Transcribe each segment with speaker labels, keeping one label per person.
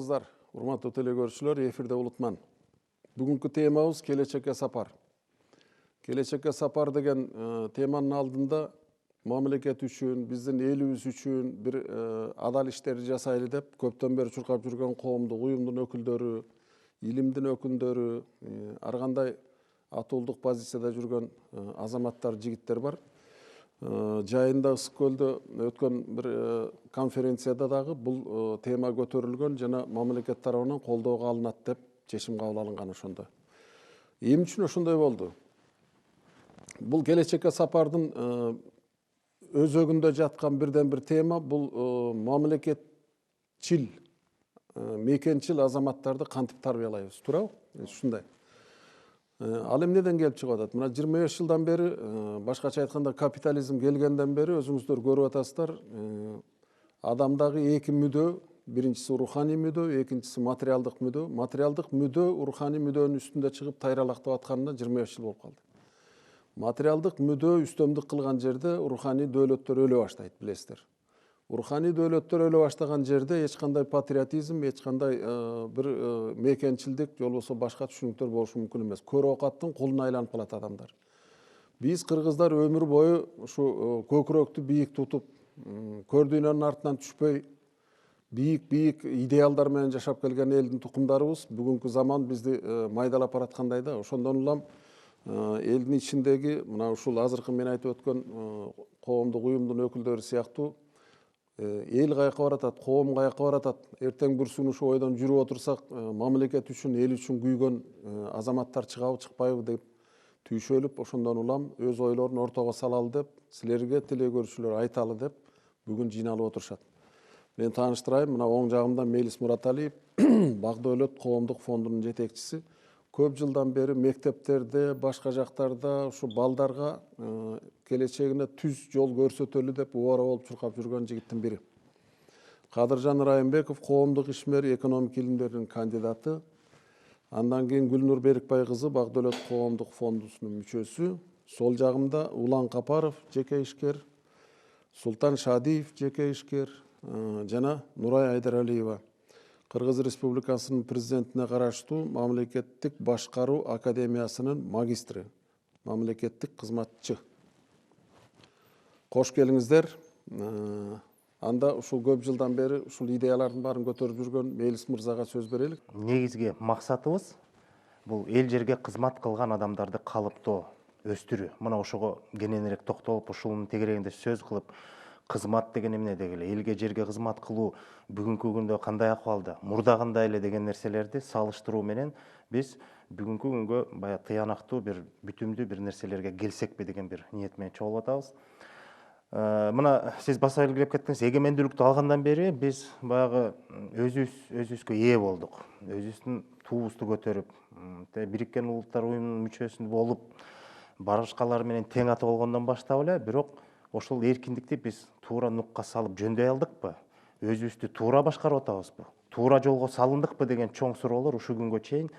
Speaker 1: кыздар, урматтуу телекөрүүчүлөр, эфирде Улутман. Бүгүнкү темабыз келечекке сапар. Келечекке сапар деген теманын алдында мамлекет үчүн, биздин элибиз үчүн бир адал иштерди жасайлы деп көптөн бери чуркап жүргөн коомдук уюмдун өкүлдөрү, илимдин өкүлдөрү, ар кандай атуулдук позицияда жүргөн азаматтар, жигиттер бар. Жайында Ысык көлдө өткөн бир конференцияда дагы бул тема көтөрүлгөн жана мамлекет тарабынан колдоого алынат деп чечим кабыл алынган ошондо. Эмне үчүн ошондой болду? Бул келечекке сапардын өзөгүндө жаткан бирден бир тема бул мамлекетчил, мекенчил азаматтарды кантип тарбиялайбыз, туурабы? Ушундай. Ал эмнеден келип чыгып атат? Мына 25 жылдан бери, башкача айтканда капитализм келгенден бери өзүңүздөр көрүп атасыздар, адамдагы эки мүдөө, биринчиси руханий мүдөө, экинчиси материалдык мүдөө. Материалдык мүдөө руханий мүдөөнүн үстүндө чыгып тайралактап атканына 25 жыл болуп калды. Материалдык мүдөө үстөмдүк кылган жерде руханий дөөлөттөр өлө баштайт, билесиздер. Руханий дөөлөттөр өлө баштаган жерде эч кандай патриотизм, эч кандай бир мекенчилдик, же болбосо башка түшүнүктөр болушу мүмкүн эмес. Көр оокаттын кулуна айланып калат адамдар. Биз кыргыздар өмүр бою ушу көкүрөктү бийик тутуп, көр дүйнөнүн артынан түшпөй, бийик идеалдар менен жашап келген элдин тукумдарыбыз. Бүгүнкү заман бизди майдалап бараткандай да. Ошондон улам элдин ичиндеги мына ушул азыркы мен айтып өткөн коомдук уюмдун өкүлдөрү сыяктуу эл каяка баратат, коом каяка баратат, эртең бүрсүн ушу ойдон жүрүп отурсак, мамлекет үчүн, эл үчүн күйгөн азаматтар чыгабы, чыкпайбы деп түйшөлүп, ошондон улам өз ойлорун ортого салалы деп, силерге телекөрүүчүлөр айталы деп бүгүн жыйналып отурушат. Мен тааныштырайын, мына оң жагымда Мелис Мураталиев, Бак Дөөлөт коомдук фондунун жетекчиси. Көп жылдан бери мектептерде, башка жактарда ушу балдарга келечегине түз жол көрсөтөлү деп убара болуп чуркап жүргөн жигиттин бири. Кадыржан Райымбеков коомдук ишмер, экономик илимдердин кандидаты. Андан кийин Гүлнур Берикбай кызы Бак Дөөлөт коомдук фондусунун мүчөсү. Сол жагымда Улан Капаров, жеке ишкер, Султан Шадиев, жеке ишкер, жана Нурай Айдаралиева. Кыргыз Республикасынын президентине караштуу мамлекеттик башкаруу академиясынын магистри, мамлекеттик кызматчы. Кош келиңиздер. Анда ушул көп жылдан бери ушул идеялардын баарын көтөрүп жүргөн Мелис мырзага сөз берелик.
Speaker 2: Негизги максатыбыз бул эл жерге кызмат кылган адамдарды калыптоо, өстүрүү. Мына ошого кененирээк токтолуп, ушунун тегерегинде сөз кылып, кызмат деген эмне дегиле, элге жерге кызмат кылуу бүгүнкү күндө кандай акыбалда, мурдагындай эле деген нерселерди салыштыруу менен биз бүгүнкү күнгө баягы тыянактуу бир бүтүмдүү бир нерселерге келсекпи деген бир ниет менен чогулуп атабыз. Мына сиз баса белгилеп кеттиңиз, эгемендүүлүктү алгандан бери биз баягы өзүбүзгө ээ болдук. Өзүбүздүн туубузду көтөрүп, Бириккен Улуттар уюмунун мүчөсү болуп, башкалар менен тең ата болгондон баштап эле, бирок ошол эркиндикти биз туура нукка салып жөндөй алдыкпы? Өзүбүздү туура башкарып атабызбы? Туура жолго салындыкпы деген чоң суроолор ушул күнгө чейин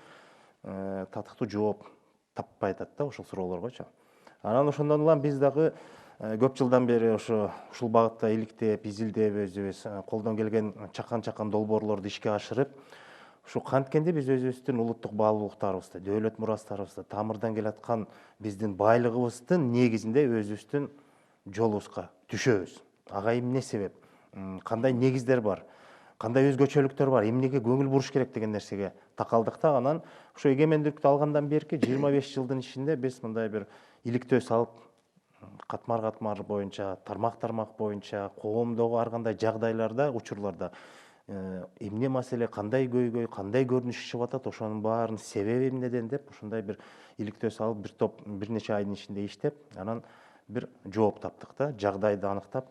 Speaker 2: татыктуу жооп таппай атат да ошол суроолоргочу. Анан ошондон улам биз дагы көп жылдан бери ушул багытта иликтеп, изилдеп, өзүбүз колдон келген чакан долбоорлорду ишке ашырып, ушу канткенде биз өзүбүздүн улуттук баалуулуктарыбызды, дөөлөт мурастарыбызды, тамырдан келаткан биздин байлыгыбыздын негизинде өзүбүздүн жолубузга түшөбүз. Ага эмне себеп? Кандай негиздер бар? Кандай өзгөчөлүктөр бар? Эмнеге көңүл буруш керек деген нерсеге такалдык да. Анан ушу эгемендүүлүктү алгандан берки 25 жылдын ичинде биз мындай бир иликтөө салып, катмар боюнча, тармак боюнча, коомдогу ар кандай жагдайларда, учурларда эмне маселе, кандай көйгөй, кандай көрүнүш чыгып атат, ошонун баарынын себеби эмнеден деп ушундай бир иликтөө салып, бир топ бир нече айдын ичинде иштеп, анан бир жооп таптык да, жагдайды аныктап.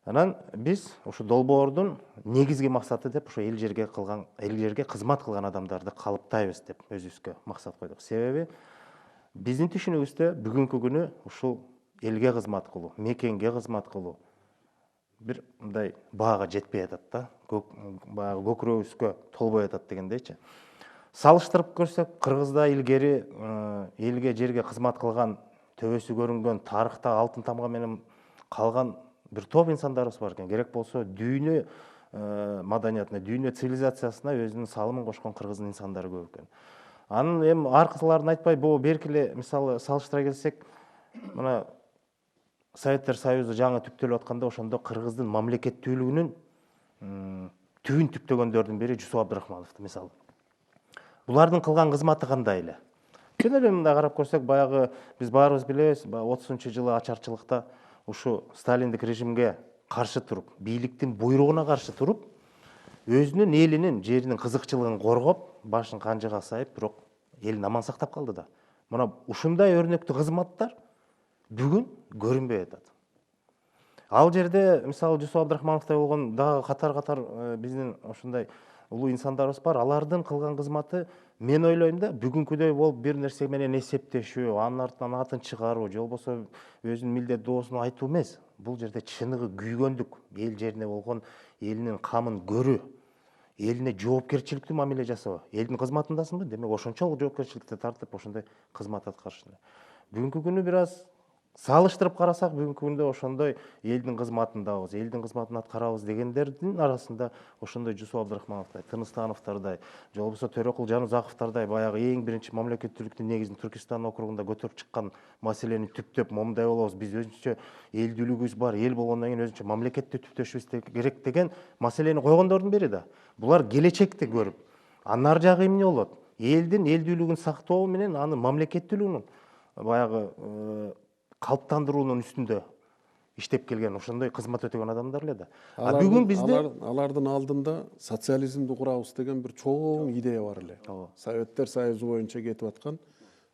Speaker 2: Анан биз ушу долбоордун негизги максаты деп ушу эл жерге кызмат кылган адамдарды калыптайбыз деп өзүбүзгө максат койдук. Себеби биздин түшүнүгүбүздө бүгүнкү күнү ушул элге кызмат кылуу, мекенге кызмат кылуу бир мындай баага жетпей атат да, баягы көкүрөгүбүзгө толбой атат дегендейчи. Салыштырып көрсөк, Кыргызда илгери элге жерге кызмат кылган, төбөсү көрүнгөн, тарыхта алтын тамга менен калган бир топ инсандарыбыз бар экен. Керек болсо дүйнө маданиятына, дүйнө цивилизациясына өзүнүн салымын кошкон кыргыздын инсандары көп экен. Анын эми аркыларын айтпай, бул беркиле мисалы салыштыра келсек, мына Советтер Союзу жаңы түптөлүп атканда ошондо кыргыздын мамлекеттүүлүгүнүн түбүн түптөгөндөрдүн бири Жусуп Абдрахмановду мисалы. Булардын кылган кызматы кандай эле? Чын эле мындай карап көрсөк, баягы биз баарыбыз билебиз, 30-жылы ачарчылыкта ушу сталиндик режимге каршы туруп, бийликтин буйругуна каршы туруп, өзүнүн элинин, жеринин кызыкчылыгын коргоп, башын канжыга сайып, бирок элин аман сактап калды да. Мына ушундай өрнөктүү кызматтар бүгүн көрүнбөй атат. Ал жерде мисалы Жусуп Абдрахмановдой болгон дагы катар биздин ушундай улуу инсандарыбыз бар. Алардын кылган кызматы, мен ойлойм да, бүгүнкүдөй болуп бир нерсе менен эсептешүү, анын артынан атын чыгаруу, же болбосо өзүнүн милдет доосун айтуу эмес. Бул жерде чыныгы күйгөндүк, эл жерине болгон элинин камын көрүү, элине жоопкерчиликтүү мамиле жасоо. Элдин кызматындасыңбы? Демек ошончолук жоопкерчиликти тартып ошондой кызмат аткарышты. Бүгүнкү күнү бир аз салыштырып карасак, бүгүнкү күндө ошондой элдин кызматындабыз, элдин кызматын аткарабыз дегендердин арасында ошондой Жусуп Абдрахмановдой, Тыныстановдордой, же болбосо Төрөкул Жанузаковдордой баягы эң биринчи мамлекеттүүлүктүн негизин Түркистан округунда көтөрүп чыккан маселени түптөп, момундай болобуз, биз өзүнчө элдүүлүгүбүз бар, эл болгондон кийин өзүнчө мамлекетти түптөшүбүз керек деген маселени койгондордун бири да. Булар келечекти көрүп, анын ар жагы эмне болот? Элдин элдүүлүгүн сактоо менен анын мамлекеттүүлүгүнүн баягы калыптандыруунун үстүндө иштеп келген, ошондой кызмат өтөгөн адамдар эле да. Бүгүн бизде
Speaker 1: алардын алдында социализмди курабыз деген бир чоң идея бар эле. Советтер Союзу боюнча кетип аткан,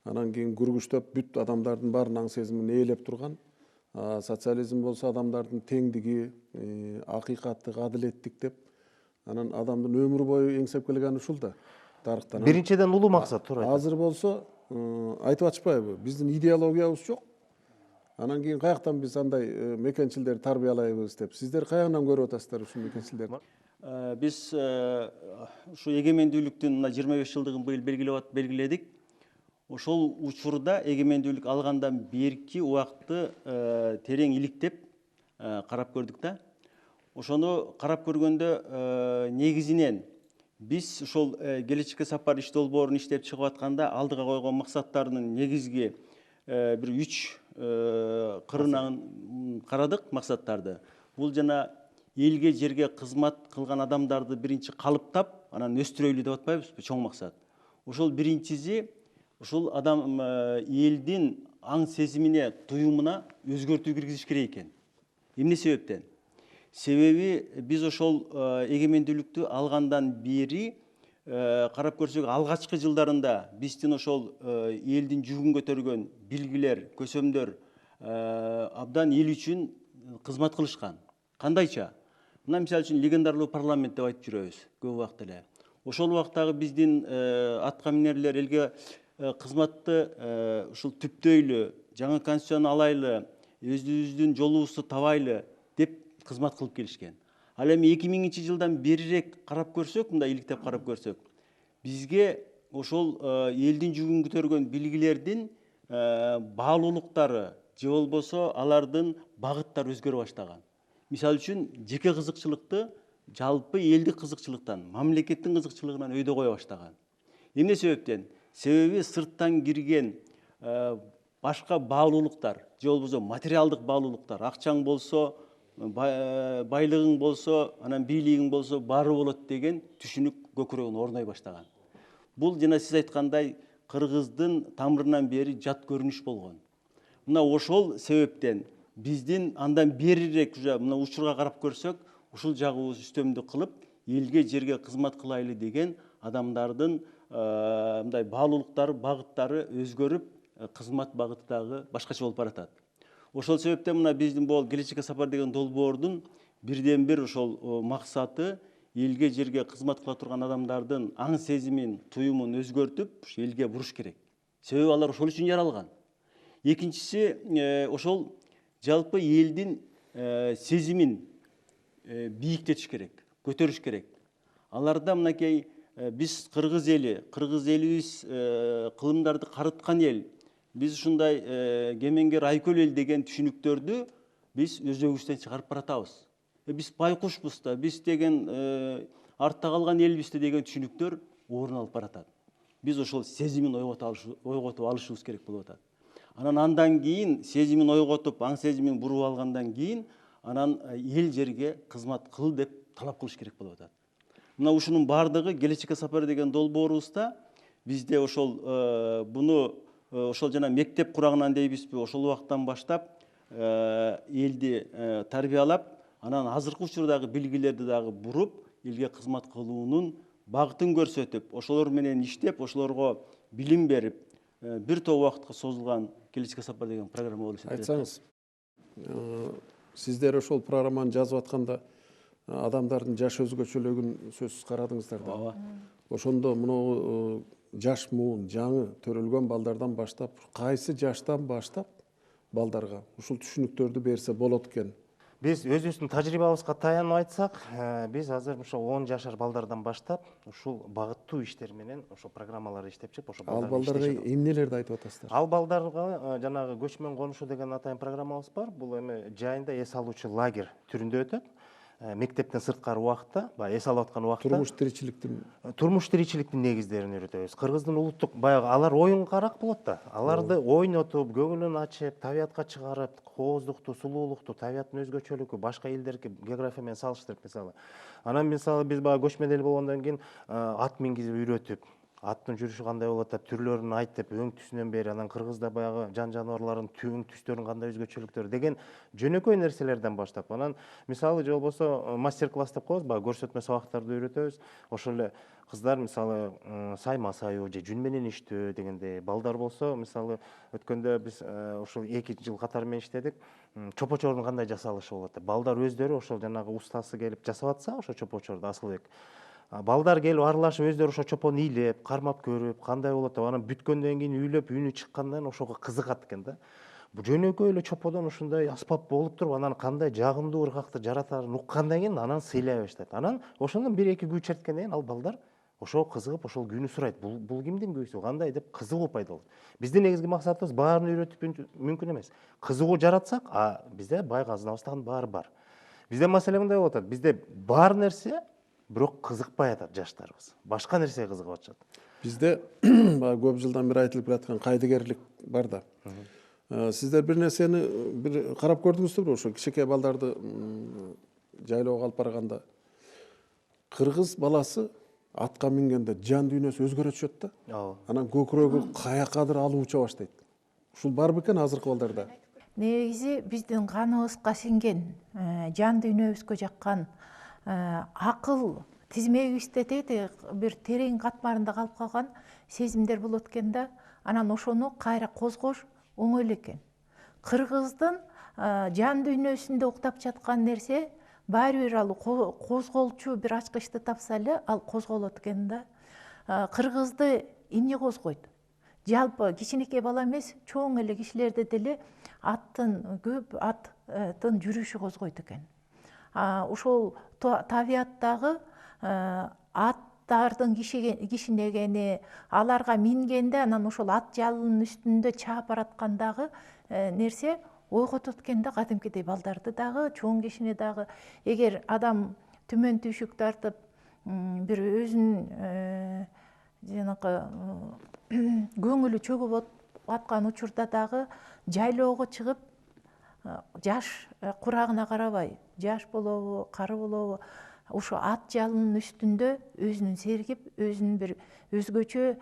Speaker 1: анан кийин күргүчтөп бүт адамдардын баарын аң сезимин ээлеп турган. Социализм болсо адамдардын теңдиги, акыйкаттык, адилеттик деп, анан адамдын өмүр бою эңсеп келген ушул да. Тарыхтан.
Speaker 2: Биринчиден улуу максат, туура айтасыз.
Speaker 1: Азыр болсо айтып атышпайбы? Биздин идеологиябыз жок. Анан кийин каяктан биз андай мекенчилерди тарбиялайбыз деп. Сиздер каягынан көрүп атасыздар ушул мекенчилерди?
Speaker 3: Биз ушу эгемендүүлүктүн мына 25 жылдыгын быйыл белгиледик. Ошол учурда эгемендүүлүк алгандан берки убакытты терең иликтеп карап көрдүк да. Ошону карап көргөндө негизинен биз ошол келечекке сапар иш долбоорун иштеп чыгып атканда алдыга койгон максаттарынын негизги бир 3 кырынан карадык максаттарды. Бул жана элге жерге кызмат кылган адамдарды биринчи калыптап, анан өстүрөйлү деп атпайбызбы, чоң максат. Ошол биринчиси ушул адам элдин аң сезимине, туюмуна өзгөртүү киргизиш керек экен. Эмне себептен? Себеби биз ошол эгемендүүлүктү алгандан бери карап көрсөк, алгачкы жылдарында биздин ошол элдин жүгүн көтөргөн билгилер, көсөмдөр абдан эл үчүн кызмат кылышкан. Кандайча? Мына мисалы үчүн легендарлуу парламент деп айтып жүрөбүз көп убакыт эле. Ошол убактагы биздин атка минерлер элге кызматты ушул түптөйлү, жаңы конституцияны алайлы, өзүбүздүн жолубузду табайлы деп кызмат кылып келишкен. Ал эми 2000 жылдан берирээк карап көрсөк, мындай иликтеп карап көрсөк, бизге ошол элдин жүгүн көтөргөн билгилердин баалуулуктары же болбосо алардын багыттары өзгөрө баштаган. Мисалы үчүн жеке кызыкчылыкты жалпы элдик кызыкчылыктан, мамлекеттин кызыкчылыгынан өйдө кое баштаган. Эмне себептен? Себеби сырттан кирген башка баалуулуктар же болбосо материалдык баалуулуктар, акчаң болсо, байлыгың болсо, анан бийлигиң болсо баары болот деген түшүнүк көкүрөгүн орной баштаган. Бул жана сиз айткандай кыргыздын тамырынан бери жат көрүнүш болгон. Мына ошол себептен биздин андан берирээк мына учурга карап көрсөк, ушул жагыбыз үстөмдүк кылып, элге жерге кызмат кылайлы деген адамдардын мындай баалуулуктары, багыттары өзгөрүп, кызмат багыты дагы башкача болуп баратат. Ошол себептен мына биздин бул келечекке сапар деген долбоордун бирден бир ошол максаты элге жерге кызмат кыла турган адамдардын аң сезимин, туюмун өзгөртүп, элге буруш керек. Себеби алар ошол үчүн жаралган. Экинчиси ошол жалпы элдин сезимин бийиктетиш керек, көтөрүш керек. Аларда мынакей биз кыргыз элибиз кылымдарды карыткан эл, биз ушундай кемеңгер айкөл эл деген түшүнүктөрдү биз өзөгүбүздөн чыгарып баратабыз. биз байкушпуз да, биз деген артта калган элбиз да деген түшүнүктөр орун алып баратат. Биз ошол сезимин ойготуп алышыбыз керек болуп атат. Андан кийин сезимин ойготуп, аң сезимин буруп алгандан кийин анан эл жерге кызмат кыл деп талап кылыш керек болуп атат. Мына ушунун бардыгы келечекке сапар деген долбоорубузда бизде ошол буну ошол жана мектеп курагынан дейбизби, ошол убактан баштап элди тарбиялап, анан азыркы учурдагы билгилерди дагы буруп, элге кызмат кылуунун багытын көрсөтүп, ошолор менен иштеп, ошолорго билим берип, бир топ убакытка созулган келечекке сапар деген программа болуп эсептелет.
Speaker 1: Айтсаңыз, сиздер ошол программаны жазып атканда адамдардын жаш өзгөчөлүгүн сөзсүз карадыңыздар да.
Speaker 3: Ооба.
Speaker 1: Ошондо мына жаш муун жаңы төрөлгөн балдардан баштап, кайсы жаштан баштап балдарга ушул түшүнүктөрдү берсе болот экен.
Speaker 2: Биз өзүбүздүн тажрыйбабызга таянып айтсак, биз азыр ошо 10 жашар балдардан баштап ушул багыттуу иштер менен ошо программаларды иштеп чыгып, ошо
Speaker 1: Ал балдарга эмнелерди айтып атасыздар?
Speaker 2: Ал балдарга жанагы көчмөн конушу деген атайын программабыз бар. Бул эми жайында эс алуучу лагерь түрүндө өтөт. Мектептен сырткары убакытта, баягы эс алып аткан убакытта турмуш тиричиликтин негиздерин үйрөтөбүз. Кыргыздын улуттук баягы алар оюнга карак болот да. Аларды ойнотуп, көңүлүн ачып, табиятка чыгарып, кооздукту, сулуулукту, табияттын өзгөчөлүгү, башка элдердики география менен салыштырып мисалы. Анан мисалы биз баягы көчмөн эл болгондон кийин ат мингизип үйрөтүп, аттын жүрүшү кандай болот деп түрлөрүн айтып, өң түсүнөн бери анан кыргызда баягы жан жаныбарлардын өң түстөрүнүн кандай өзгөчөлүктөрү деген жөнөкөй нерселерден баштап, анан мисалы же болбосо мастер класс деп коебуз, баягы көрсөтмө сабактарды үйрөтөбүз. Ошол эле кыздар мисалы сайма саюу же жүн менен иштөө дегендей, балдар болсо мисалы өткөндө биз ушул 2 жыл катары менен иштедик. Чопочордун кандай жасалышы болот деп. Балдар өздөрү ошол жанагы устасы келип жасап атса, ошо чопочорду Асылбек, балдар келип аралашып өздөрү ошо чопону ыйлеп, кармап көрүп, кандай болот деп, анан бүткөндөн кийин үйлөп, үнү чыккандан ошого кызыгат экен да. Бул жөнөкөй эле чоподон ушундай аспап болуп туруп, анан кандай жагымдуу ыргакты жаратарын уккандан кийин анан сыйлай баштайт. Анан ошондон 1-2 күү черткенден кийин ал балдар ошого кызыгып, ошол күүнү сурайт. Бул кимдин күүсү, кандай деп кызыгуу пайда болот. Биздин негизги максатыбыз баарын үйрөтүп мүмкүн эмес. Кызыгуу жаратсак, бизде бай казынабыздын баары бар. Бизде маселе мындай болуп атат. Бизде бар нерсе бирок кызыкпай атат жаштарыбыз. Башка нерсеге кызыгып атышат.
Speaker 1: Бизде көп жылдан бери айтылып келаткан кайдыгерлик бар да. Сиздер бир нерсени бир карап көрдүңүздөрбү? Ошо кичинекей балдарды жайлоого алып барганда кыргыз баласы атка мингенде жан дүйнөсү өзгөрө түшөт да. Анан көкүрөгү каякадыр алып уча баштайт. Ушул бар бекен азыркы балдарда?
Speaker 4: Негизи биздин каныбызга сиңген, жан дүйнөбүзгө жаккан акыл тизмегибизде бир терең катмарында калып калган сезимдер болот экен да. Анан ошону кайра козгош оңой эле экен. Кыргыздын жан дүйнөсүндө уктап жаткан нерсе баары бир ал козголчу бир ачкычты тапса эле ал козголот экен да. Кыргызды эмне козгойт? Жалпы кичинекей бала эмес, чоң эле кишилерди деле көп аттын жүрүшү козгойт экен. Ошол табияттагы аттардын кишинегени, аларга мингенде анан ошол ат жалынын үстүндө чаап бараткандагы нерсе ойготот экен да, кадимкидей балдарды дагы, чоң кишини дагы. Эгер адам түмөн түйшүк тартып, бир өзүнүн жанакы көңүлү чөгүп аткан учурда дагы жайлоого чыгып, жаш курагына карабай, жаш болобу, кары болобу, ошо ат жалынын үстүндө өзүнүн сергип, өзүнүн бир өзгөчө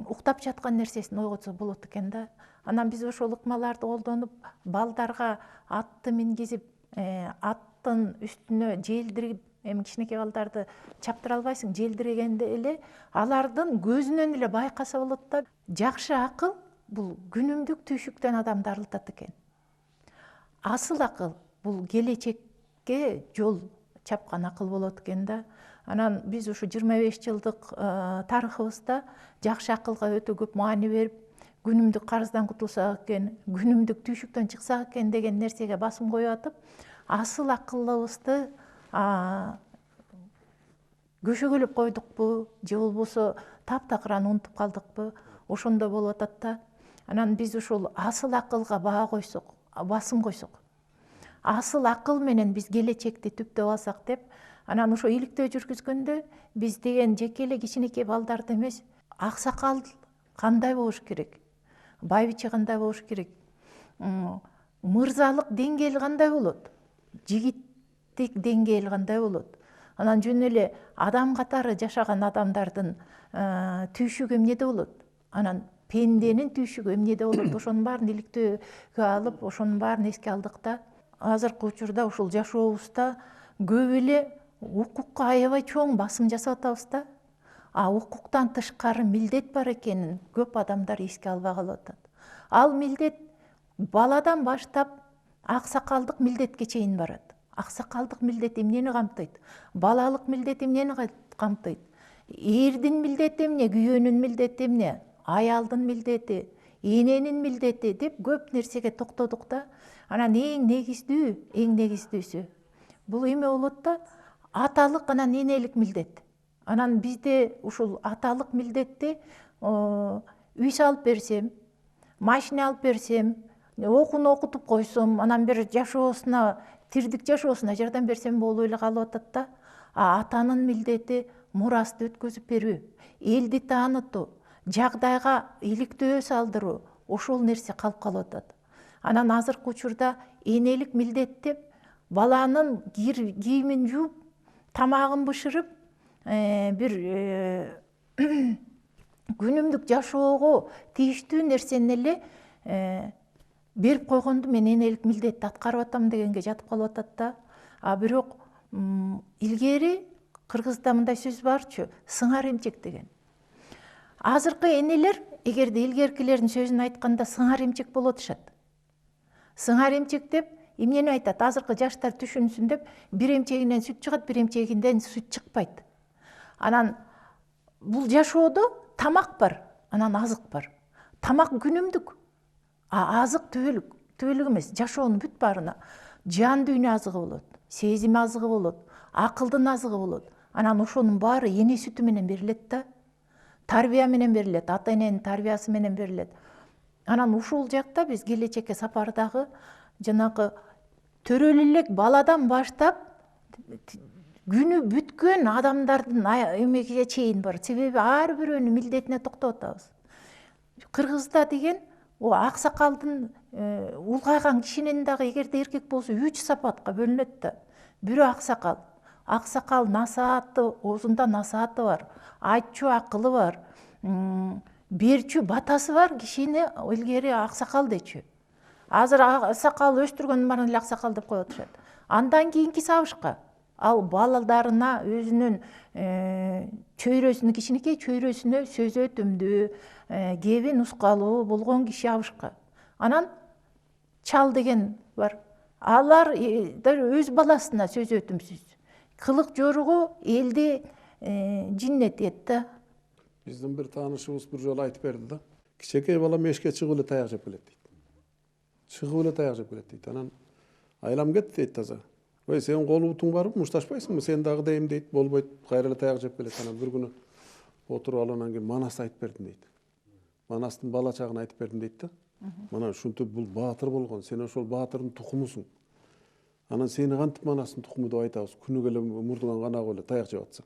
Speaker 4: уктап жаткан нерсесин ойготсо болот экен да. Анан биз ошол ыкмаларды колдонуп, балдарга атты мингизип, аттын үстүнө желдирип, эми кичинекей балдарды чаптыра албайсың, желдиргенде эле алардын көзүнөн эле байкаса болот да. Жакшы акыл бул күнүмдүк түйшүктөн адамды арылтат экен. Асыл акыл бул келечекке жол чапкан акыл болот экен да. Анан биз ушу 25 жылдык тарыхыбызда жакшы акылга өтө көп маани берип, күнүмдүк карыздан кутулсак экен, күнүмдүк түйшүктөн чыксак экен деген нерсеге басым коюп атып, асыл акылыбызды көшөгөлөп койдукпу же болбосо таптакыран унутуп калдыкпы, ошондой болуп атат да. Анан биз ушул асыл акылга баа койсок, басым койсок, асыл акыл менен биз келечекти түптөп алсак деп, анан ошо иликтөө жүргүзгөндө биз деген жеке эле кичинекей балдарды эмес, аксакал кандай болуш керек, байбиче кандай болуш керек, мырзалык деңгээли кандай болот, жигиттик деңгээли кандай болот, анан жөн эле адам катары жашаган адамдардын түйшүгү эмнеде болот, анан пенденин түйшүгү эмнеде болот, ошонун баарын иликтөөгө алып, ошонун баарын эске алдык да. Азыркы учурда ушул жашообузда көп эле укукка аябай чоң басым жасап атабыз да. А укуктан тышкары милдет бар экенин көп адамдар эске албай калып атат. Ал милдет баладан баштап аксакалдык милдетке чейин барат. Аксакалдык милдет эмнени камтыйт? Балалык милдет эмнени камтыйт? Эрдин милдети эмне, күйөөнүн милдети эмне, аялдын милдети, эненин милдети деп көп нерсеге токтодук да. Анан эң негиздүүсү бул эме болот да, аталык анан энелик милдет. Анан бизде ушул аталык милдетти үй салып берсем, машина алып берсем, окууну окутуп койсом, анан бир жашоосуна, тирдик жашоосуна жардам берсем болуп эле калып атат да. А атанын милдети мурасты өткөзүп берүү, элди таанытуу, жагдайга иликтөө салдыруу, ошол нерсе калып калып атат. Анан азыркы учурда энелик милдет деп баланын кийимин жууп, тамагын бышырып, бир күнүмдүк жашоого тийиштүү нерсени эле берип койгонду мен энелик милдетти аткарып атам дегенге жатып калып атат да. А бирок илгери Кыргызда мындай сөз барчу, сыңар эмчек деген. Азыркы энелер эгерде илгеркилердин сөзүн айтканда сыңар эмчек боло атышат. Сыңар эмчек деп эмнени айтат? Азыркы жаштар түшүнсүн деп, бир эмчегинен сүт чыгат, бир эмчегинен сүт чыкпайт. Анан бул жашоодо тамак бар, анан азык бар. Тамак күнүмдүк, а азык түбөлүк эмес, жашоонун бүт баарына. Жан дүйнө азыгы болот, сезим азыгы болот, акылдын азыгы болот. Анан ошонун баары эне сүтү менен берилет да. Тарбия менен берилет, ата эненин тарбиясы менен берилет. Анан ушул жакта биз келечекке сапардагы жанагы төрөлө элек баладан баштап күнү бүткөн адамдардын эмеге чейин бар. Себеби ар бирөөнүн милдетине токтоп атабыз. Кыргызда деген аксакалдын улгайган кишинин дагы эгерде эркек болсо 3 сапатка бөлүнөт да. Бирөө аксакал. Аксакал насааты, оозунда насааты бар, айтчу акылы бар, берчү батасы бар кишини илгери аксакал дечү. Азыр аксакал өстүргөндүн баарын эле аксакал деп коюп атышат. Андан кийинки сабышка ал балдарына өзүнүн чөйрөсүнө, кичинекей чөйрөсүнө сөзү өтүмдүү, кеби нускалуу болгон киши абышка. Анан чал деген бар. Алар өз баласына сөзү өтүмсүз. Кылык жоругу элди жиннет эт да.
Speaker 1: Биздин бир таанышыбыз бир жолу айтып берди да. Кичекей балам эшикке чыгып эле таяк жеп келет дейт. Чыгып эле таяк жеп келет дейт. Анан айлам кетти дейт таза. Ой, сен кол бутуң барбы, мушташпайсыңбы? Сен дагы дейм дейт, болбойт, кайра эле таяк жеп келет. Анан бир күнү отуруп алгандан кийин Манас айтып бердим дейт. Манастын бала чагын айтып бердим дейт да. Мана ушинтип бул баатыр болгон, сен ошол баатырдын тукумусуң. Анан сени кантип Манастын тукуму деп айтабыз? Күнүгө эле мурдуңан кан агып эле таяк жеп атсаң.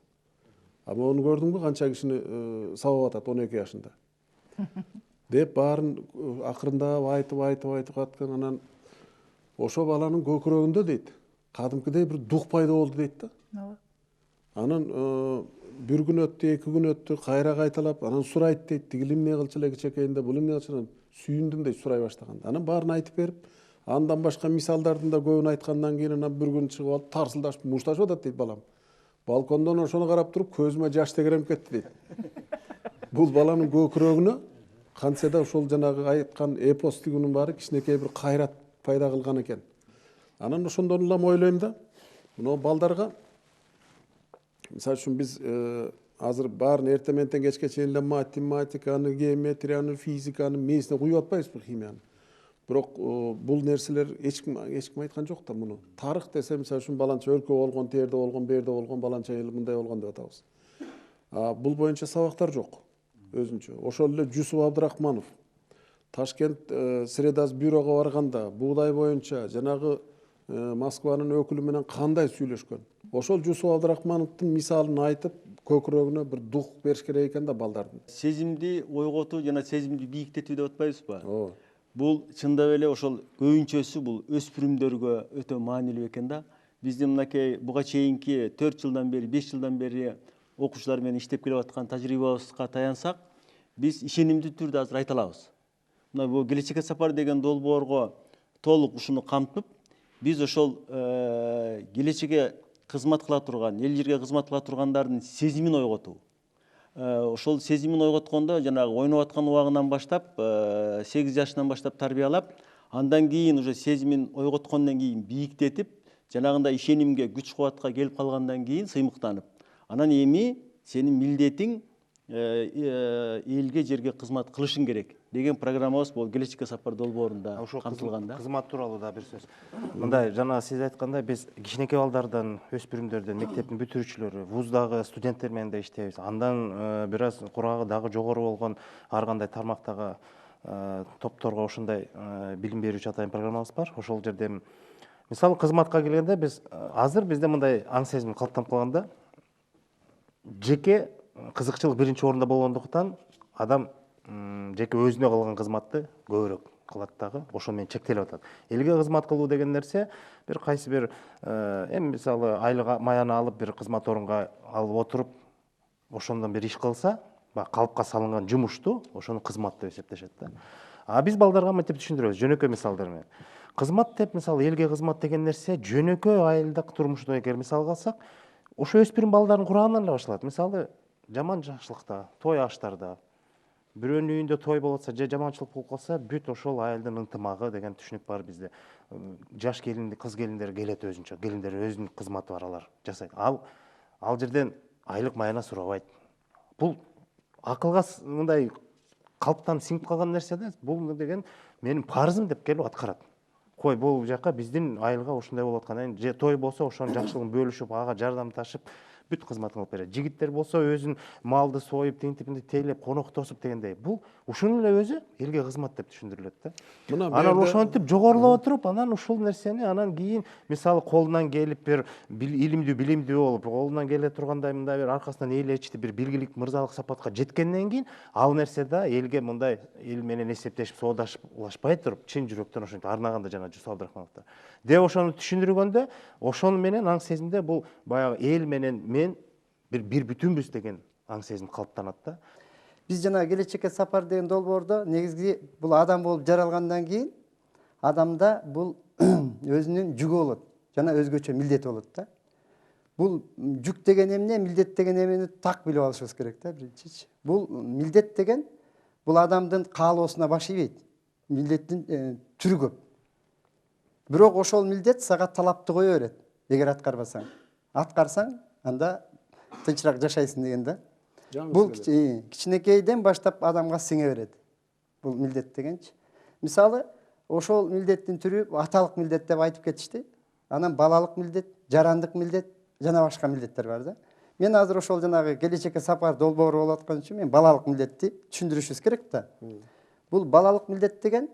Speaker 1: А мону көрдүңбү канча кишини сабап атат 12 жашында. Деп баарын акырындап айтып аткан, анан ошо баланын көкүрөгүндө дейт, кадимкидей бир дух пайда болду дейт да. Анан бир күн өттү, 2 күн өттү, кайра кайталап, анан сурайт дейт, тигил эмне кылчу эле кичекейинде, бул эмне кылчу эле, сүйүндүм дейт сурай баштаганда. Анан баарын айтып берип, андан башка мисалдардын да көбүн айткандан кийин анан бир күн чыгып алып тарсылдашып мушташып атат дейт балам. Балкондон ошону карап туруп көзүмө жаш тегеренип кетти дейт. Бул баланын көкүрөгүнө кантсе да ошол жанагы айткан эпостигинин баары кичинекей бир кайрат пайда кылган экен. Анан ошондон улам ойлойм да, мына балдарга мисалы үчүн биз азыр баарын эртең менен кечке чейин эле математиканы, геометрияны, физиканы мээсине куюп атпайбызбы, химияны. Бирок бул нерселер эчким айткан жок да муну. Тарых десе мисалы үчүн баланча өлкө болгон, терде болгон, берде болгон, баланча эл мындай болгон деп атабыз. Бул боюнча сабактар жок өзүнчө. Ошол эле Жусуп Абдрахманов Ташкент средас бюрого барганда буудай боюнча жанагы Москванын өкүлү менен кандай сүйлөшкөн. Ошол Жусуп Абдрахмановдун мисалын айтып, көкүрөгүнө bir дух бериш керек экен да балдардын.
Speaker 3: Сезимди ойготуу жана сезимди бийиктетүү деп атпайбызбы?
Speaker 1: Ооба.
Speaker 3: Бул чындап эле ошол көбүнчөсү бул өспүрүмдөргө өтө маанилүү экен да. Биздин мынакей буга чейинки 4 жылдан бери, 5 жылдан бери окуучулар менен иштеп келип аткан тажрыйбабызга таянсак, биз ишенимдүү түрдө азыр айта алабыз. Мына бул келечекке сапар деген долбоорго толук ушуну камтып, биз ошол келечекке кызмат кыла турган, эл жерге кызмат кыла тургандардын сезимин ойготуу. Ошол сезимин ойготкондо жанагы ойноп аткан убагынан баштап, 8 жашынан баштап тарбиялап, андан кийин уже сезимин ойготкондон кийин бийиктетип, жанагындай ишенимге, күч кубатка келип калгандан кийин сыймыктанып, анан эми сенин милдетиң элге жерге кызмат кылышың керек деген программабыз бул келечекке сапар долбоорунда камтылган да.
Speaker 2: Кызмат тууралуу да бир сөз. Мындай жана сиз айткандай биз кичинекей балдардан, өспүрүмдөрдөн, мектептин бүтүрүүчүлөрү, вуздагы студенттер менен да иштейбиз. Андан бир аз курагы дагы жогору болгон ар кандай тармактагы топторго ошондой билим берүүчү атайын программабыз бар. Ошол жерде мисалы кызматка келгенде биз азыр бизде мындай аң сезим калыптанып калганда, жеке кызыкчылык биринчи орунда болгондуктан адам жеке өзүнө кылган кызматты көбүрөөк кылат дагы, ошол менен чектелип атат. Элге кызмат кылуу деген нерсе бир кайсы бир эми мисалы айлык маяны алып бир кызмат орунга алып отуруп, ошондон бир иш кылса, калыпка салынган жумушту ошону кызмат деп эсептешет да. А биз балдарга мынтип түшүндүрөбүз, жөнөкөй мисалдар менен. Кызмат деп мисалы элге кызмат деген нерсе жөнөкөй айылдык турмушту эгер мисалга алсак, ошо өспүрүм балдардын курагынан эле башталат. Мисалы жаман жакшылыкта, той аштарда, бирөөнүн үйүндө той болуп атса же жаманчылык болуп калса, бүт ошол айылдын ынтымагы деген түшүнүк бар бизде. Жаш келин, кыз келиндер келет өзүнчө, келиндер өзүнүн кызматы бар, алар жасайт. Ал жерден айлык маяна сурабайт. Бул акылга мындай калыптанып сиңип калган нерсе да. Бул деген менин парызым деп келип аткарат. Кой, бул жака биздин айылга ушундай болуп аткан, же той болсо ошонун жакшылыгын бөлүшүп, ага жардамдашып бүт кызматын кылып берет. Жигиттер болсо өзүн малды союп, тентипинди тейлеп, коноктосуп дегендей. Бул ушунун эле өзү элге кызмат деп түшүндүрүлөт да. Анан ошентип жогорулап отуруп, анан ушул нерсени анан кийин мисалы колунан келип бир илимдүү, билимдүү болуп, колунан келе тургандай мындай бир аркасынан ээлечти бир белгилик мырзалык сапатка жеткенден кийин ал нерсе да элге мындай эл менен эсептешип, соодашпай туруп, чын жүрөктөн ошентип арнаганда жана Жусуп Абдрахмановдор деп ошону түшүндүргөндө, ошону менен аң сезимде бул баягы эл менен мен бир бүтүнбүз деген аң сезим калыптанат да.
Speaker 5: Биз жана келечекке сапар деген долбоордо негизги бул адам болуп жаралгандан кийин адамда бул өзүнүн жүгү болот жана өзгөчө милдети болот да. Бул жүк деген эмне, милдет деген эмнени так билип алышыбыз керек да биринчичи. Бул милдет деген бул адамдын каалоосуна баш ийбейт. Милдеттин түрү көп. Бирок ошол милдет сага талапты кое берет. Эгер аткарбасаң, аткарсаң, анда тынчыраак жашайсың деген да. Бул кичинекейден баштап адамга сиңе берет. Бул милдет дегенчи. Мисалы, ошол милдеттин түрү аталык милдет деп айтып кетишти. Анан балалык милдет, жарандык милдет жана башка милдеттер бар да. Мен азыр ошол жанагы келечекке сапар долбоору болуп аткан үчүн мен балалык милдетти түшүндүрүшүбүз керек да. Бул балалык милдет деген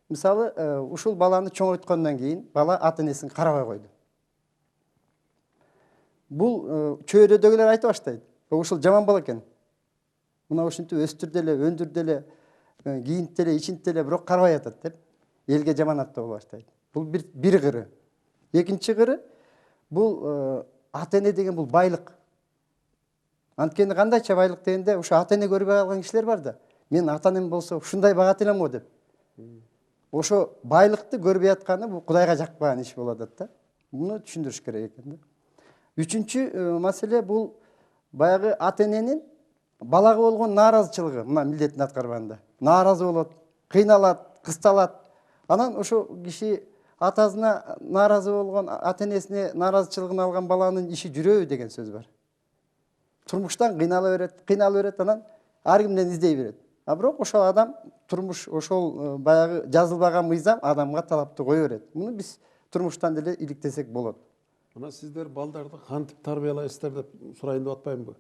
Speaker 5: мисалы ушул баланы чоңойткондон кийин бала ата-энесин карабай койду. Бул чөйрөдөгүлөр айта баштайт. Ушул жаман бала экен. Мына ушинтип өстүрдү эле, өндүрдү эле, кийинтти эле, ичинтти эле, бирок карабай атат деп элге жаман аттоо боло баштайт. Бул бир кыры. Экинчи кыры бул ата-эне деген бул байлык. Анткени кандайча байлык дегенде ушу ата-эне көрбөй калган кишилер бар да. Мен ата-энем болсо ушундай багат элем го деп. Ошо байлыкты көрбөй атканы бул Кудайга жакпаган иш болуп атат да. Муну түшүндүрүш керек экен да. Үчүнчү маселе бул баягы ата-эненин балага болгон нааразычылыгы, мына милдетин аткарбаганда. Нааразы болот, кыйналат, кысталат. Анан ошо киши атасына нааразы болгон, ата-энесине нааразычылыгын алган баланын иши жүрөбү деген сөз бар. Турмуштан кыйнала берет, анан ар кимден издей берет. А бирок ошол адам турмуш ошол баягы жазылбаган мыйзам адамга талапты кое берет. Муну биз турмуштан деле иликтесек болот.
Speaker 1: Мына сиздер балдарды кантип тарбиялайсыздар деп сурайын деп атпаймынбы?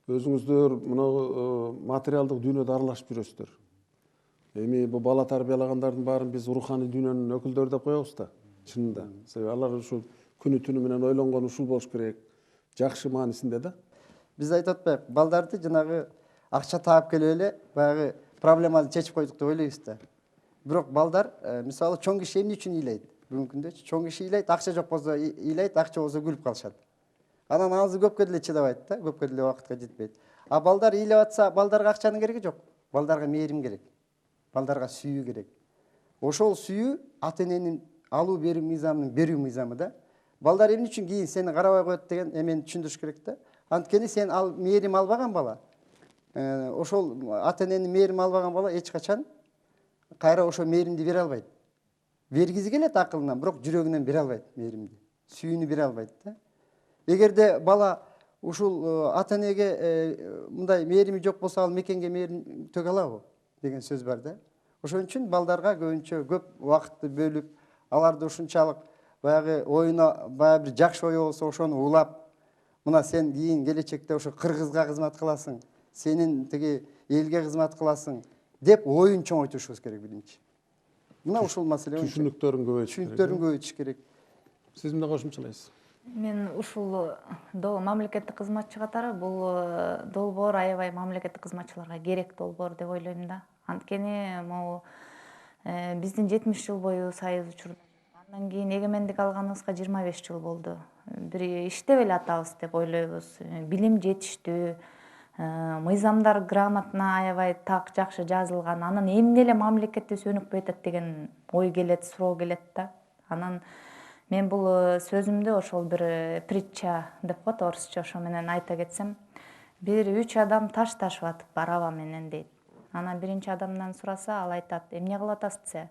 Speaker 1: Өзүңүздөр мына материалдык дүйнөдө аралашып жүрөсүздөр. Эми бул бала тарбиялагандардын баарын биз руханий дүйнөнүн өкүлдөрү деп коебуз да. Чынында. Себеби алар ушул күнү түнү менен ойлонгон ушул болуш керек. Жакшы маанисинде да.
Speaker 5: Биз айтып атпайбы, балдарды жанагы акча таап келип эле баягы проблеманы чечип койдук деп ойлойбуз да. Бирок балдар, мисалы чоң киши эмне үчүн ыйлайт? Бүгүнкү күндө чоң киши ыйлайт, акча жок болсо ыйлайт, акча болсо күлүп калышат. Анан азыр көпкө деле чыдабайт да, көпкө деле убакытка жетпейт. А балдар ыйлап атса, балдарга акчанын кереги жок. Балдарга мээрим керек. Балдарга сүйүү керек. Ошол сүйүү ата эненин алуу берүү мыйзамынын берүү мыйзамы да. Балдар эмне үчүн кийин сени карабай коет деген эмени түшүндүрүш керек да. Анткени сен мээрим албаган бала, ошол ата эненин мээрим албаган бала эч качан кайра ошол мээримди бере албайт. Бергизи келет акылынан, бирок жүрөгүнөн бере албайт мээримди. Сүйүүнү бере албайт да. Эгерде бала ушул ата энеге мындай мээрими жок болсо, ал мекенге мээрим төгө алабы деген сөз бар да. Ошон үчүн балдарга көбүнчө көп убакытты бөлүп, аларды ушунчалык баягы оюна баягы бир жакшы ой болсо ошону улап, мына сен кийин келечекте ошо кыргызга кызмат кыласың, сенин тиги элге кызмат кыласың деп оюн чоңойтушубуз керек биринчи. Мына ушул маселе боюнча
Speaker 1: Түшүнүктөрүн көбөйтүш керек.
Speaker 5: түшүнүктөрүн көбөйтүш керек.
Speaker 1: Сиз эмне кошумчалайсыз?
Speaker 6: Мен ушул мамлекеттик кызматчы катары бул долбоор аябай мамлекеттик кызматчыларга керек долбоор деп ойлойм да. Анткени могу биздин 70 жыл бою союз учурда, андан кийин эгемендик алганыбызга 25 жыл болду. Бир иштеп эле атабыз деп ойлойбуз. Билим жетиштүү, мыйзамдар грамотно аябай так жакшы жазылган. Анан эмне эле мамлекетте сөнүкпөй атат деген ой келет, суроо келет да. Анан мен бул сөзүмдү ошол бир притча деп коет орусча, ошо менен айта кетсем, бир 3 адам таш ташып атып араба менен дейт. Анан биринчи адамдан сураса, ал айтат: эмне кылып атасыз сен?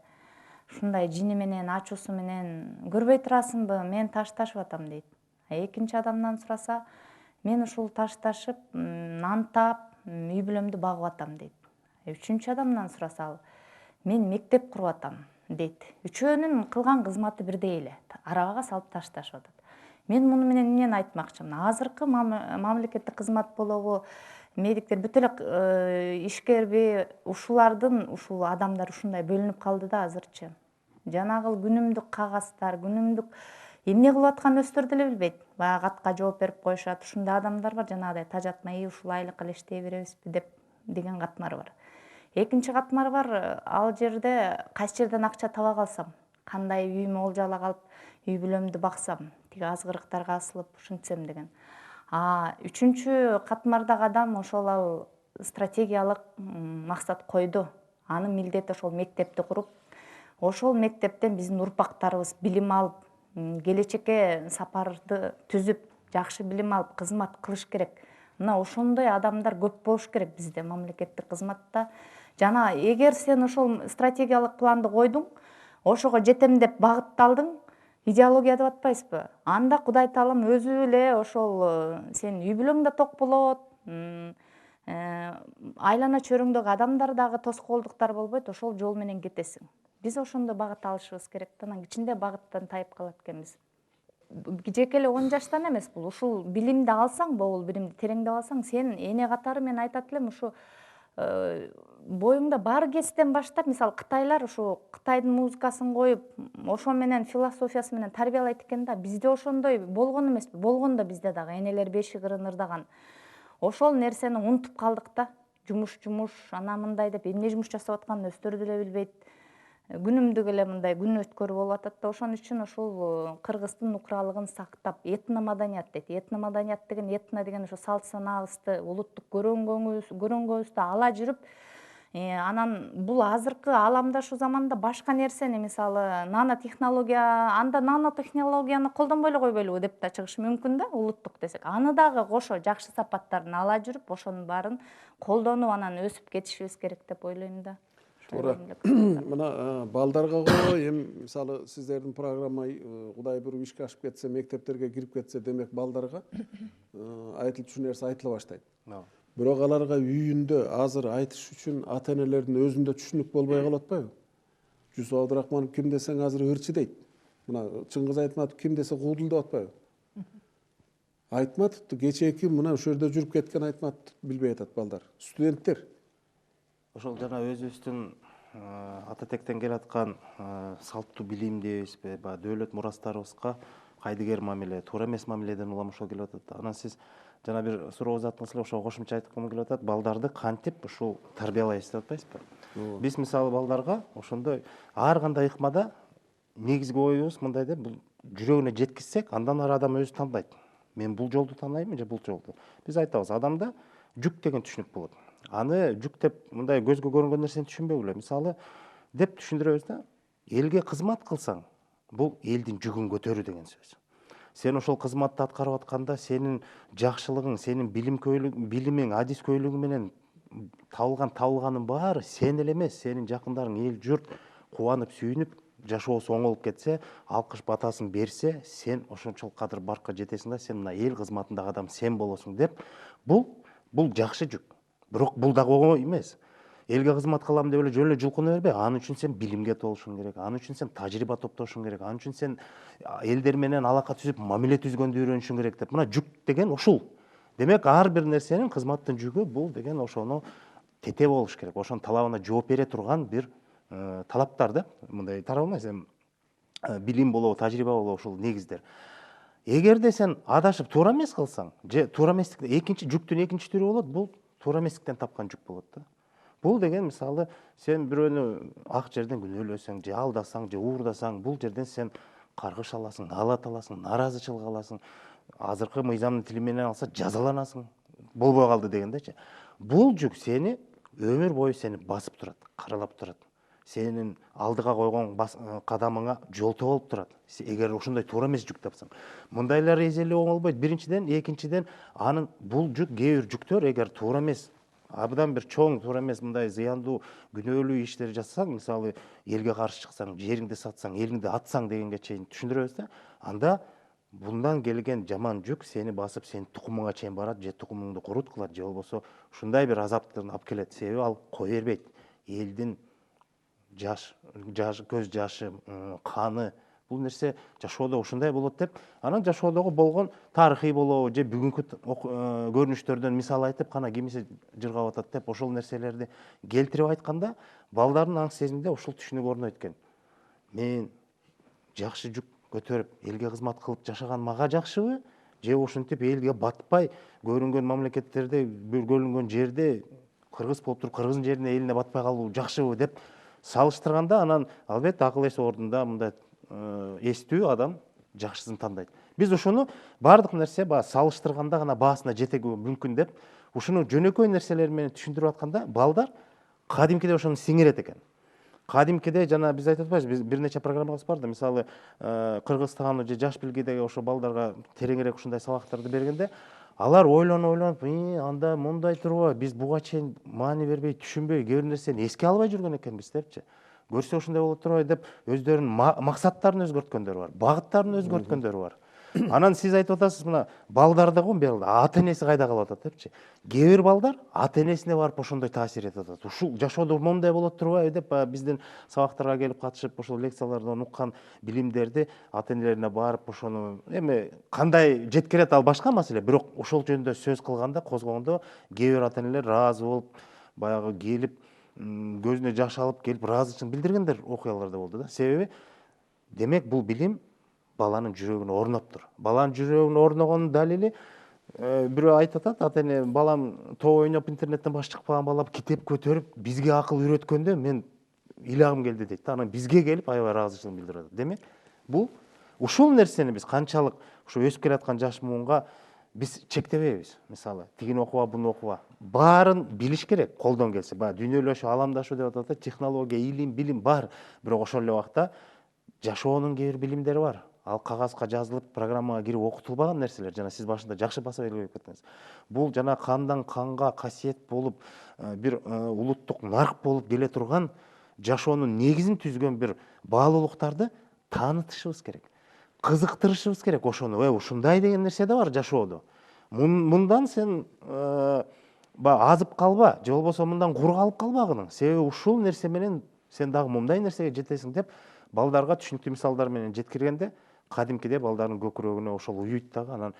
Speaker 6: Ушундай жини менен, ачуусу менен көрбөй турасыңбы? Мен таш ташып атам дейт. Экинчи адамдан сураса, мен ушул таш ташып, нан таап, үй бүлөмдү багып атам дейт. Үчүнчү адамдан сураса, ал мен мектеп куруп атам дейт. Үчөөнүн кылган кызматы бирдей эле. Арабага салып таш ташып атат. Мен муну менен эмнени айтмакчымын? Азыркы мамлекеттик кызмат болобу, медиктер бүт эле ишкерби, ушул адамдар ушундай бөлүнүп калды да азырчы. Жанагы күнүмдүк кагаздар, күнүмдүк эмне кылып атканын өздөрү деле билбейт. Баягы катка жооп берип коюшат. Ушундай адамдар бар, жанагыдай тажатмай ушул айлык эле иштей беребизби деп деген катмар бар. Экинчи катмар бар, ал жерде кайсы жерден акча таба калсам, кандай үй молжалап алып, үй бүлөмдү баксам, тиги азгырыктарга асылып ушинтсем деген. Үчүнчү катмардагы адам ошол ал стратегиялык максат койду. Анын милдети ошол мектепти куруп, ошол мектептен биздин урпактарыбыз билим алып, келечекке сапарды түзүп, жакшы билим алып, кызмат кылыш керек. Мына ошондой адамдар көп болуш керек бизде мамлекеттик кызматта. Жана эгер сен ошол стратегиялык планды койдуң, ошого жетем деп багытталдың, идеология деп атпайсызбы? Анда Кудай Таалам өзү эле ошол сен үй бүлөң да ток болот, айлана чөйрөңдөгү адамдар дагы тоскоолдуктар болбойт, ошол жол менен кетесиң. Биз ошондо багыт алышыбыз керек да, анан кичинде багыттан тайып калат экенбиз. Жеке эле 10 жаштан эмес бул. Ушул билимди алсаң, бул билимди тереңдеп алсаң, сен эне катары мен айтат элем, ушу боюңда бар кезден баштап, мисалы Кытайлар ушу Кытайдын музыкасын коюп, ошо менен философиясы менен тарбиялайт экен да. Бизде ошондой болгон эмеспи? Болгон да бизде дагы энелер беши кырын ырдаган. Ошол нерсени унутуп калдык да. Жумуш, ана мындай деп эмне жумуш жасап атканын өздөрү деле билбейт. Күнүмдүк эле мындай күн өткөрүп болуп атат да. Ошон үчүн ушул кыргыздын укралыгын сактап, этномаданият дейт. Этномаданият деген, этно деген ошо салт санаабызды, улуттук көрөнгөбүздү ала жүрүп, анан бул азыркы аламдашу заманда башка нерсени, мисалы анда нанотехнологияны колдонбой эле койбойлубу деп да чыгышы мүмкүн да, улуттук десек. Аны дагы кошо жакшы сапаттарын ала жүрүп, ошонун баарын колдонуп, анан өсүп кетишибиз керек деп ойлойм да.
Speaker 1: Туура. Мына балдарга го эми мисалы сиздердин программа Кудай буруп ишке ашып кетсе, мектептерге кирип кетсе, демек балдарга айтылчу нерсе айтыла баштайт. Бирок аларга үйүндө азыр айтыш үчүн ата энелердин өзүндө түшүнүк болбой калып атпайбы? Жусуп Абдырахманов ким десең азыр ырчы дейт. Мына Чыңгыз Айтматов ким десе куудул деп атпайбы? Айтматовду кечээки мына ошол жерде жүрүп кеткен Айтматовду билбей атат балдар. Студенттер.
Speaker 2: Ошол жана өзүбүздүн ата тектен келаткан салттуу билим дейбизби, баягы дөөлөт мурастарыбызга кайдыгер мамиле, туура эмес мамиледен улам ошол келип атат. Анан сиз жана бир суроо узаттыңыз эле, ошого кошумча айткым келип атат. Балдарды кантип ушул тарбиялайбыз деп атпайсызбы? Биз мисалы балдарга ошондой ар кандай ыкмада негизги оюбуз мындай да, бул жүрөгүнө жеткизсек, андан ары адам өзү тандайт. Мен бул жолду тандаймын же бул жолду. Биз айтабыз, адамда жүк деген түшүнүк болот. Аны жүк деп мындай көзгө көрүнгөн нерсени түшүнбөгүлө. Мисалы деп түшүндүрөбүз да, элге кызмат кылсаң, бул элдин жүгүн көтөрүү деген сөз. Сен ошол кызматты аткарып атканда сенин жакшылыгың, сенин билимиң, адис көйлөгүң менен табылганын баары сен эле эмес, сенин жакындарың, эл журт кубанып, сүйүнүп, жашоосу оңолуп кетсе, алкыш батасын берсе, сен ошончол кадыр баркка жетесиң да, сен мына эл кызматындагы адам сен болосуң деп. Бул жакшы жүк. Бирок бул дагы оңой эмес. Элге кызмат кылам деп эле жөн эле жулкуна бербей, анын үчүн сен билимге толушуң керек, анын үчүн сен тажрыйба топтошуң керек, анын үчүн сен элдер менен алака түзүп, мамиле түзгөндү үйрөнүшүң керек деп. Мына жүк деген ушул. Демек, ар бир нерсенин кызматтын жүгү бул деген ошону тете болуш керек. Ошонун талабына жооп бере турган бир талаптар да. Мындай тарап эмес, билим болобу, тажрыйба болобу, ушул негиздер. Эгерде сен адашып туура эмес кылсаң, же туура эместик, жүктүн экинчи түрү болот, бул туура эместиктен тапкан жүк болот да. Бул деген мисалы сен бирөөнү ак жерден күнөөлөсөң, же алдасаң, же уурдасаң, бул жерден сен каргыш аласың, алат аласың, нааразычылык аласың. Азыркы мыйзамдын тили менен алса жазаланасың. Болбой калды дегендечи. Бул жүк сени өмүр бою сени басып турат, каралап турат. Сенин алдыга койгон кадамыңа жолтоо болуп турат. Эгер ошондой туура эмес жүк тапсаң. Мындайлар эзелөө оңолбойт. Биринчиден, экинчиден, анын бул жүк, кээ бир жүктөр эгер туура эмес, абдан бир чоң, туура эмес мындай зыяндуу, күнөөлүү иштер жасасаң, мисалы элге каршы чыксаң, жериңди сатсаң, элиңди атсаң дегенге чейин түшүндүрөбүз да. Анда bundan келген жаман жүк сени басып, сенин тукумуңа чейин барат, же тукумуңду курут кылат, же болбосо ушундай бир азаптын алып келет. Себеби ал кое бербейт. Элдин көз жашы, каны, бул нерсе жашоодо ушундай болот деп, анан жашоодогу болгон тарыхый болобу, же бүгүнкү көрүнүштөрдөн мисал айтып, кана кимиси жыргап атат деп, ошол нерселерди келтирип айтканда, балдардын аң сезимде ушул түшүнүк орнойт экен. Мен жакшы жүк көтөрүп, элге кызмат кылып жашаган мага жакшыбы, же ушинтип элге батпай, көрүнгөн мамлекеттерде, көрүнгөн жерде кыргыз болуп туруп, кыргыздын жерине элине батпай калуу жакшыбы деп салыштырганда, анан албетте акыл эси ордунда мындай эстүү адам жакшысын тандайт. Биз ушуну бардык нерсе салыштырганда гана баасына жетеги мүмкүн деп, ушуну жөнөкөй нерселер менен түшүндүрүп атканда, балдар кадимкиде ошону сиңирет экен. Кадимкиде жана биз айтып атпайбыз, бир нече программабыз бар да, мисалы Кыргызстан же Жаш Билгедеги ошо балдарга тереңирээк ушундай сабактарды бергенде, алар ойлонуп, анда мындай турбайбы, биз буга чейин маани бербей, түшүнбөй, кээ бир нерсени эске албай жүргөн экенбиз депчи. Көрсө ушундай болот турбайбы деп, өздөрүнүн максаттарын өзгөрткөндөр бар, багыттарын өзгөрткөндөр бар. Анан сиз айтып атасыз, мына балдардагы ата энеси кайда калып атат депчи. Кээ бир балдар ата энесине барып ошондой таасир этип атат. Ушул жашоодо мондай болот турбайбы деп, биздин сабактарга келип катышып, ошол лекциялардан уккан билимдерди ата энелерине барып, ошону эми кандай жеткирет ал башка маселе, бирок ошол жөнүндө сөз кылганда, козгогондо кээ бир ата энелер ыраазы болуп, баягы келип, көзүнө жаш алып келип, ыраазычылык билдиргендер окуялар да болду да. Себеби демек бул билим баланын жүрөгүнө орноптур. Баланын жүрөгүнө орногонун далили бирөө айтып атат, ата эне балам топ ойноп интернеттен баш чыкпаган бала китеп көтөрүп бизге акыл үйрөткөндө мен ыйлагым келди дейт. Анан бизге келип аябай ыраазычылык билдирип атат. Демек, бул ушул нерсени биз канчалык ушу өсүп келаткан жаш муунга биз чектебейбиз. Мисалы, тигини окуба, буну окуба. Баарын билиш керек, колдон келсе. Дүйнөлөшүү, аламдашуу деп атат, технология, илим, билим бар. Бирок ошол эле убакта жашоонун кээ бир билимдери бар. Ал кагазга жазылып, программага кирип окутулбаган нерселер, жана сиз башында жакшы баса белгилеп кеттиңиз. Бул жана кандан канга касиет болуп, бир улуттук нарк болуп келе турган жашоонун негизин түзгөн бир баалуулуктарды таанытышыбыз керек. Кызыктырышыбыз керек ошону. Ушундай деген нерсе да бар жашоодо. Мындан сен азып калба, же болбосо мындан кур калып калбагының. Себеби ушул нерсе менен сен дагы мындай нерсеге жетесиң деп балдарга түшүнүктүү мисалдар менен жеткиргенде, кадимкиде балдардын көкүрөгүнө ошол уйуйт дагы, анан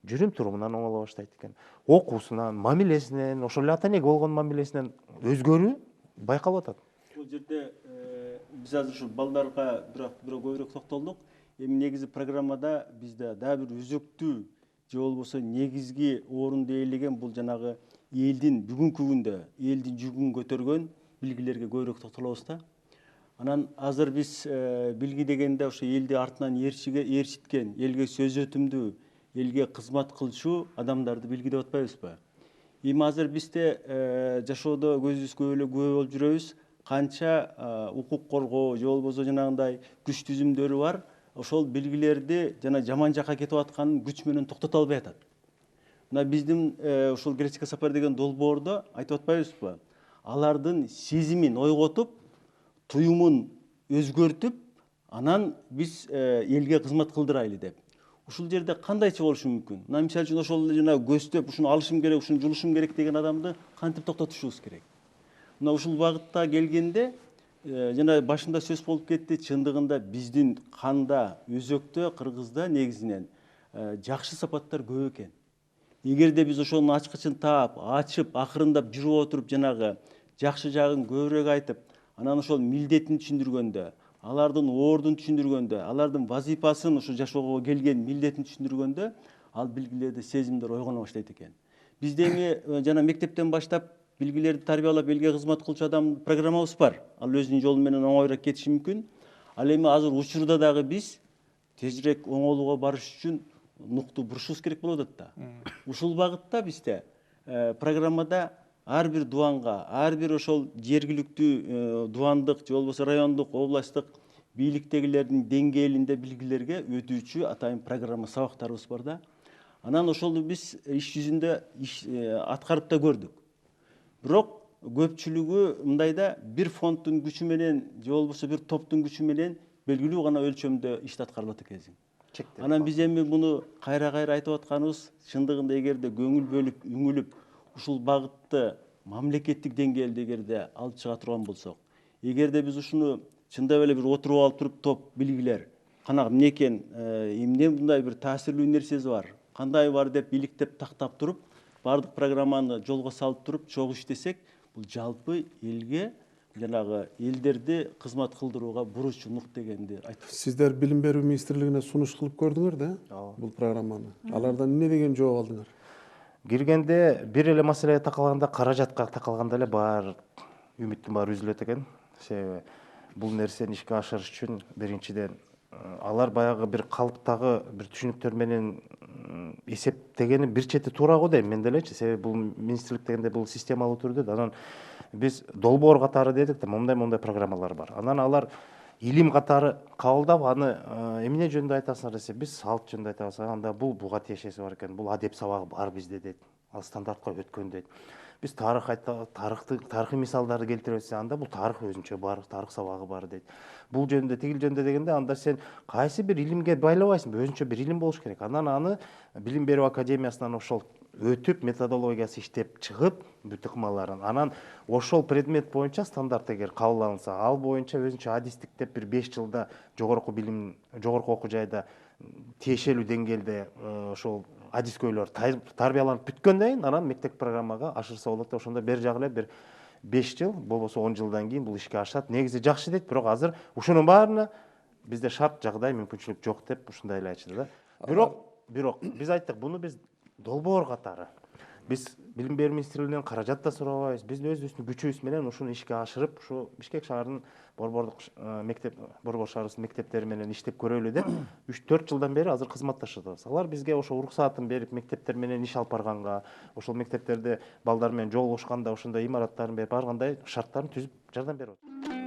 Speaker 2: жүрүм турумунан оңоло баштайт экен. Окуусунан, мамилесинен, ошол эле ата энеге болгон мамилесинен өзгөрүү байкалып атат.
Speaker 3: Бул жерде биз азыр ушу балдарга бирок көбүрөөк токтолдук. Эми негизи программада бизде дагы бир өзөктүү же болбосо негизги орунду ээлеген бул жанагы элдин бүгүнкү күндө элдин жүгүн көтөргөн билгилерге көбүрөөк токтолобуз да. Анан азыр биз билги дегенде ошо элди артынан ээрчиткен, элге сөз өтүмдүү, элге кызмат кылчу адамдарды билги деп атпайбызбы? Эми азыр бизде жашоодо көзүбүзгө эле күбө болуп жүрөбүз. Канча укук коргоо же болбосо жанагындай күч түзүмдөрү бар. Ошол билгилерди жана жаман жакка кетип атканын күч менен токтото албай атат. Мына биздин ушул Келечекке сапар деген долбоордо айтып атпайбызбы? Алардын сезимин ойготуп, туюмун өзгөртүп, анан биз элге кызмат кылдырайлы деп. Ушул жерде кандайча болушу мүмкүн? Мына мисалы үчүн ошол жана көздөп ушуну алышым керек, ушуну жулушум керек деген адамды кантип токтотушубуз керек? Мына ушул багытта келгенде жана башында сөз болуп кетти, чындыгында биздин канда, өзөктө, кыргызда негизинен жакшы сапаттар көп экен. Эгерде биз ошонун ачкычын таап, ачып, акырындап жүрүп отуруп жанагы жакшы жагын көбүрөөк айтып, анан ошол милдетин түшүндүргөндө, алардын ордун түшүндүргөндө, алардын вазифасын ушу жашоого келген милдетин түшүндүргөндө, ал билгилерде сезимдер ойгоно баштайт экен. Бизде эми жана мектептен баштап билгилерди тарбиялап элге кызмат кылчу адам программабыз бар. Ал өзүнүн жолу менен оңоюраак кетиши мүмкүн. Ал эми азыр учурда дагы биз тезирээк оңолууга барыш үчүн нукту бурушубуз керек болуп атат да. Ушул багытта бизде программада ар бир дубанга, ар бир ошол жергиликтүү дубандык же болбосо райондук, областтык бийликтегилердин деңгээлинде билгилерге өтүүчү атайын программа сабактарыбыз бар да. Анан ошолду биз иш жүзүндө аткарып да көрдүк. Бирок көпчүлүгү мындайда бир фонддун күчү менен же болбосо бир топтун күчү менен белгилүү гана өлчөмдө ишти аткарылат экенсиң. Анан биз эми муну кайра айтып атканыбыз, чындыгында эгерде көңүл бөлүп, үңүлүп, ушул багытты мамлекеттик деңгээлде эгерде алып чыга турган болсок, эгерде биз ушуну чындап эле бир отуруп алып туруп топ билгилер, кана эмне экен, эмне мындай бир таасирлүү нерсеси бар, кандай бар деп иликтеп тактап туруп, бардык программаны жолго салып туруп чогуу иштесек, бул жалпы элге жанагы элдерди кызмат кылдырууга буручу нук дегенди айтып.
Speaker 1: Сиздер Билим берүү министрлигине сунуш кылып көрдүңөр да бул программаны. Алардан эмне деген жооп алдыңар?
Speaker 2: Киргенде бир эле маселеге такалганда, каражатка такалганда эле баары үмүттүн баары үзүлөт экен. Себеби бул нерсени ишке ашырыш үчүн биринчиден алар баягы бир калыптагы бир түшүнүктөр менен эсептегени бир чети туура го дейм мен делечи. Себеби бул министрлик дегенде бул системалуу түрдө да. Анан биз долбоор катары дедик да, мондай программалар бар. Анан алар илим катары кабылдап, аны эмне жөнүндө айтасыңар десе, биз салт жөнүндө айтабыз. Анда буга тиешеси бар экен, бул адеп сабагы бар бизде дейт. Ал стандартка өткөн дейт. Биз тарыхый мисалдарды келтиребиз, анда бул тарых өзүнчө бар, тарых сабагы бар дейт. Бул жөнүндө, тигил жөнүндө дегенде, анда сен кайсы бир илимге байлабайсың, өзүнчө бир илим болуш керек. Анан аны Билим берүү академиясынан ошол өтүп, методологиясы иштеп чыгып, бүт ыкмаларын, анан ошол предмет боюнча стандарт эгер кабыл алынса, ал боюнча өзүнчө адистик деп бир 5 жылда жогорку билим, жогорку окуу жайда тиешелүү деңгээлде ошол адискөйлөр тарбияланып бүткөндөн кийин, анан мектеп программага ашырса болот. Ошондо бери жагы эле бир 5 жыл, болбосо 10 жылдан кийин бул ишке ашат. Негизи жакшы дейт, бирок азыр ушунун баарына бизде шарт, жагдай, мүмкүнчүлүк жок деп ушундай эле айтышты да. Бирок биз айттык, буну биз долбоор катары. Биз Билим берүү министрлигинен каражат да сурабайбыз. Биз өзүбүздүн күчүбүз менен ушуну ишке ашырып, ушу Бишкек шаарынын борбордук мектеп, борбор шаарыбыздын мектептери менен иштеп көрөлү деп 3-4 жылдан бери азыр кызматташабыз. Алар бизге ошо уруксаатын берип, мектептер менен иш алып барганга, ошол мектептерде балдар менен жолугушканда ошондой имараттарын берип, ар кандай шарттарын түзүп жардам берип атат.